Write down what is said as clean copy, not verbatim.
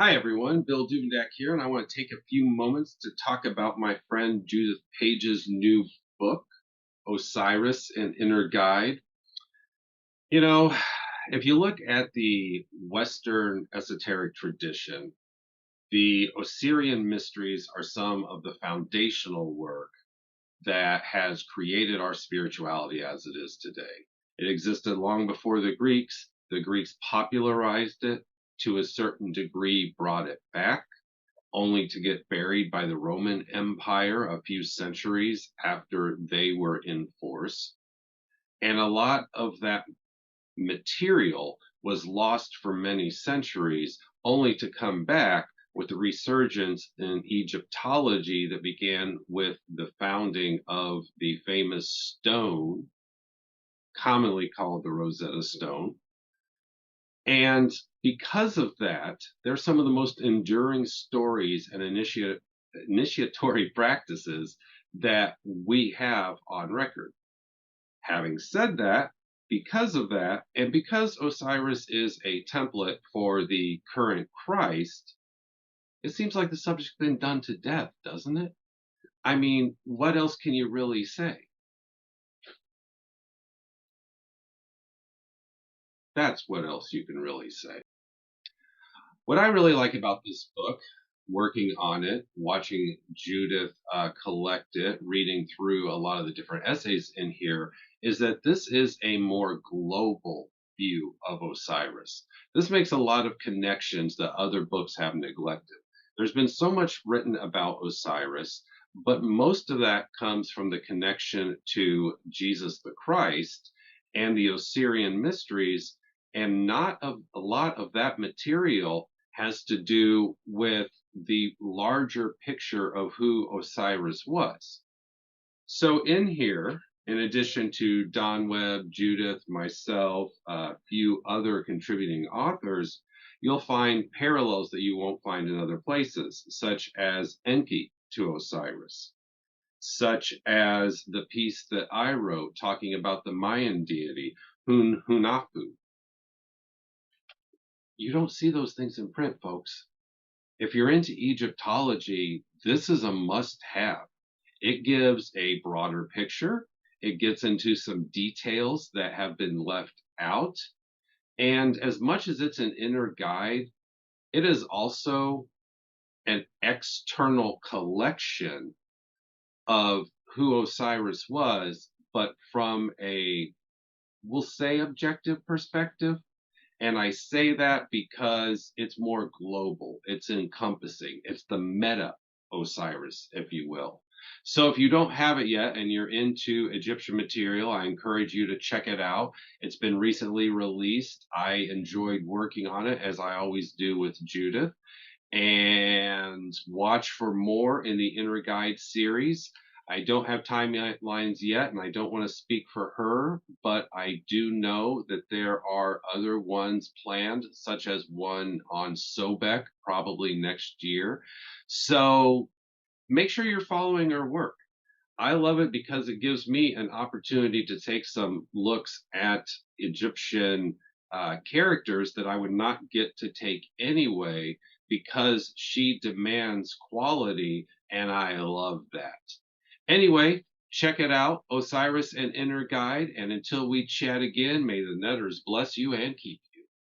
Hi everyone, Bill Duvendak here, and I want to take a few moments to talk about my friend Judith Page's new book, Osiris, an Inner Guide. You know, if you look at the Western esoteric tradition, the Osirian mysteries are some of the foundational work that has created our spirituality as it is today. It existed long before the Greeks. The Greeks popularized it to a certain degree, brought it back, only to get buried by the Roman Empire a few centuries after they were in force. And a lot of that material was lost for many centuries, only to come back with the resurgence in Egyptology that began with the founding of the famous stone, commonly called the Rosetta Stone. And because of that, they're some of the most enduring stories and initiatory practices that we have on record. Having said that, because of that, and because Osiris is a template for the current Christ, it seems like the subject's been done to death, doesn't it? I mean, what else can you really say? That's what else you can really say. What I really like about this book, working on it, watching Judith collect it, reading through a lot of the different essays in here, is that this is a more global view of Osiris. This makes a lot of connections that other books have neglected. There's been so much written about Osiris, but most of that comes from the connection to Jesus the Christ and the Osirian mysteries, and not a lot of that material has to do with the larger picture of who Osiris was. So in here, in addition to Don Webb, Judith, myself, a few other contributing authors, you'll find parallels that you won't find in other places, such as Enki to Osiris, such as the piece that I wrote talking about the Mayan deity, Hunahpu. You don't see those things in print, folks. If you're into Egyptology, this is a must-have. It gives a broader picture. It gets into some details that have been left out. And as much as it's an inner guide, it is also an external collection of who Osiris was, but from a, we'll say, objective perspective. And I say that because it's more global, it's encompassing, it's the meta Osiris, if you will. So if you don't have it yet and you're into Egyptian material, I encourage you to check it out. It's been recently released. I enjoyed working on it, as I always do with Judith. And watch for more in the Inner Guide series. I don't have timelines yet, and I don't want to speak for her, but I do know that there are other ones planned, such as one on Sobek, probably next year. So make sure you're following her work. I love it because it gives me an opportunity to take some looks at Egyptian characters that I would not get to take anyway, because she demands quality, and I love that. Anyway, check it out, Osiris and Inner Guide, and until we chat again, may the Netters bless you and keep you.